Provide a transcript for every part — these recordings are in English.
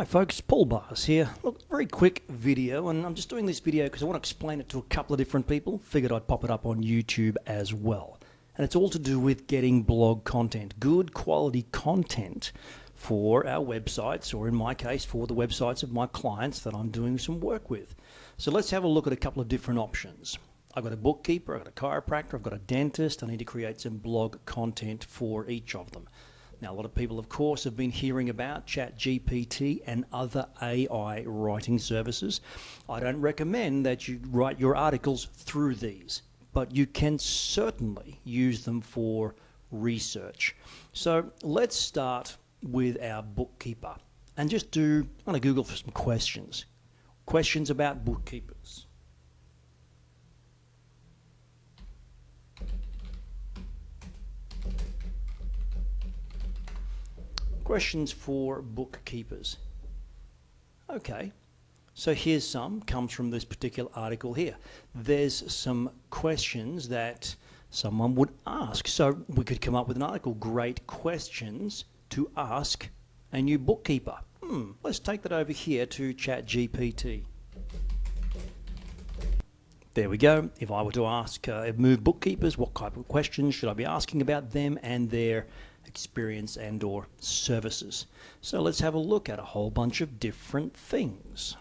Hi folks, Paul Bars here. Look, very quick video, and I'm just doing this video because I want to explain it to a couple of different people. Figured I'd pop it up on YouTube as well. And it's all to do with getting blog content, good quality content for our websites, or in my case, for the websites of my clients that I'm doing some work with. So let's have a look at a couple of different options. I've got a bookkeeper, I've got a chiropractor, I've got a dentist. I need to create some blog content for each of them. Now, a lot of people, of course, have been hearing about Chat GPT and other AI writing services. I don't recommend that you write your articles through these, but you can certainly use them for research. So let's start with our bookkeeper and just I'm going to Google for some questions. Questions about bookkeepers. Questions for bookkeepers. Okay, so here's some, comes from this particular article here. There's some questions that someone would ask. So we could come up with an article, great questions to ask a new bookkeeper. Let's take that over here to Chat GPT. There we go. If I were to ask move bookkeepers, what type of questions should I be asking about them and their experience and or services? So let's have a look at a whole bunch of different things.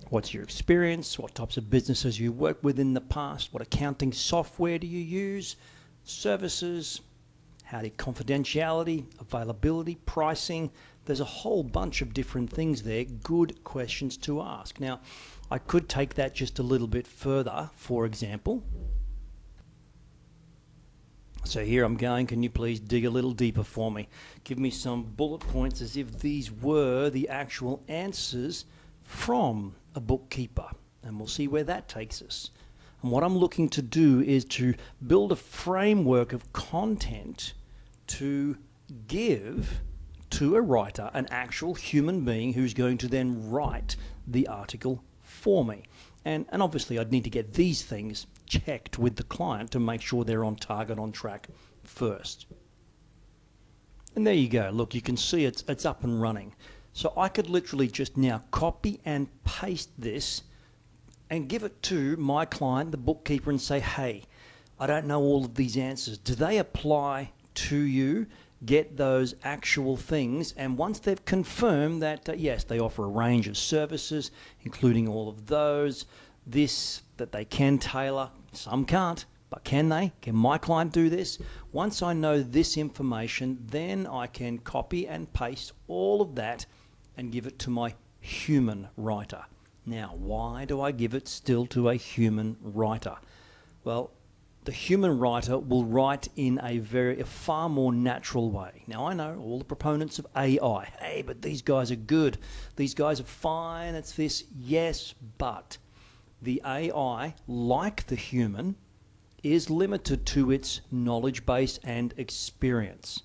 What's your experience? What types of businesses you worked with in the past? What accounting software do you use? Services? How do confidentiality, availability, pricing? There's a whole bunch of different things there. Good questions to ask. Now, I could take that just a little bit further. For example, so here I'm going, can you please dig a little deeper for me? Give me some bullet points as if these were the actual answers from a bookkeeper. And we'll see where that takes us. And what I'm looking to do is to build a framework of content to give to a writer, an actual human being who's going to then write the article for me. And obviously I'd need to get these things checked with the client to make sure they're on target, on track first. And there you go. Look, you can see it's up and running. So I could literally just now copy and paste this and give it to my client, the bookkeeper, and say, hey, I don't know all of these answers. Do they apply to you? Get those actual things, and once they've confirmed that yes, they offer a range of services, including all of those, that they can tailor, some can't, but can they? Can my client do this? Once I know this information, then I can copy and paste all of that and give it to my human writer. Now, why do I give it still to a human writer? Well, the human writer will write in a far more natural way. Now, I know all the proponents of AI. Hey, but these guys are good. These guys are fine. It's this. Yes, but the AI, like the human, is limited to its knowledge base and experience.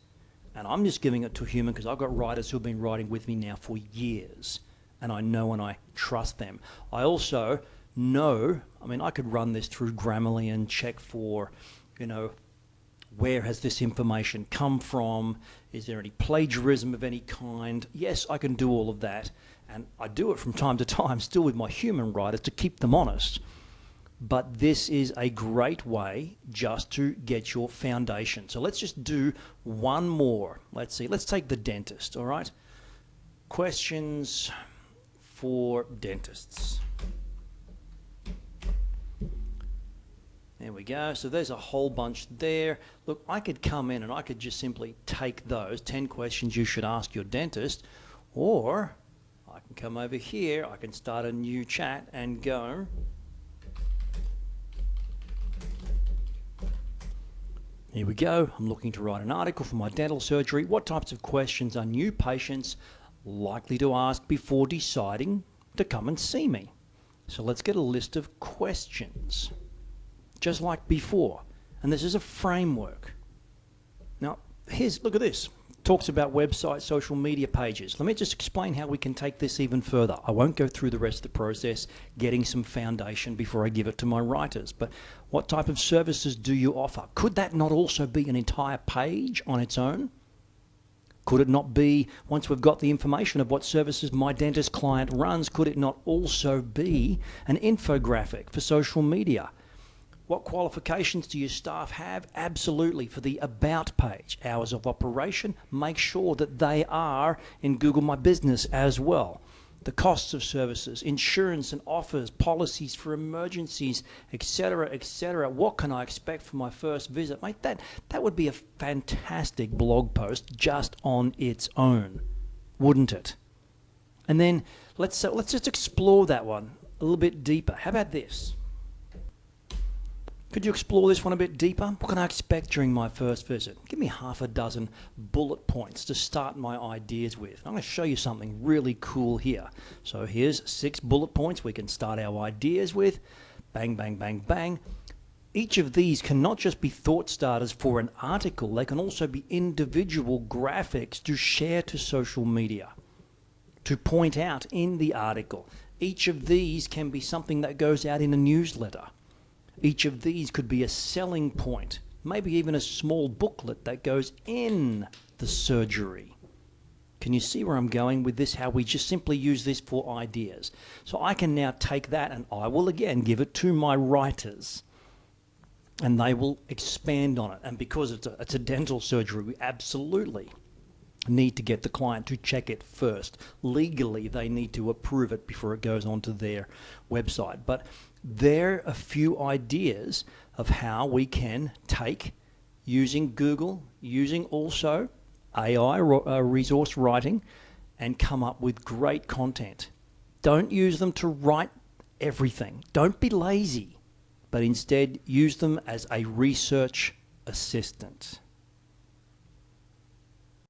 And I'm just giving it to a human because I've got writers who have been writing with me now for years. And I know and I trust them. I also know, I could run this through Grammarly and check for, where has this information come from? Is there any plagiarism of any kind? Yes, I can do all of that. And I do it from time to time, still with my human writers, to keep them honest. But this is a great way just to get your foundation. So let's just do one more. Let's see. Let's take the dentist, all right? Questions for dentists. There we go. So there's a whole bunch there. Look, I could come in and I could just simply take those 10 questions you should ask your dentist, or I can come over here, I can start a new chat and go, here we go. I'm looking to write an article for my dental surgery. What types of questions are new patients likely to ask before deciding to come and see me? So let's get a list of questions, just like before. And this is a framework. Now, look at this. Talks about websites, social media pages. Let me just explain how we can take this even further. I won't go through the rest of the process, getting some foundation before I give it to my writers. But what type of services do you offer? Could that not also be an entire page on its own? Could it not be, once we've got the information of what services my dentist client runs, could it not also be an infographic for social media? What qualifications do your staff have? Absolutely. For the About page, hours of operation, make sure that they are in Google My Business as well. The costs of services, insurance and offers, policies for emergencies, etc., etc. What can I expect for my first visit? Mate, that would be a fantastic blog post just on its own, wouldn't it? And then let's just explore that one a little bit deeper. How about this? Could you explore this one a bit deeper? What can I expect during my first visit? Give me half a dozen bullet points to start my ideas with. I'm going to show you something really cool here. So here's 6 bullet points we can start our ideas with. Bang, bang, bang, bang. Each of these can not just be thought starters for an article, they can also be individual graphics to share to social media, to point out in the article. Each of these can be something that goes out in a newsletter. Each of these could be a selling point, maybe even a small booklet that goes in the surgery. Can you see where I'm going with this? How we just simply use this for ideas. So I can now take that and I will again give it to my writers and they will expand on it. And because it's a dental surgery, we absolutely need to get the client to check it first. Legally, they need to approve it before it goes onto their website. But there are a few ideas of how we can take, using Google, using also AI resource writing, and come up with great content. Don't use them to write everything. Don't be lazy, but instead use them as a research assistant.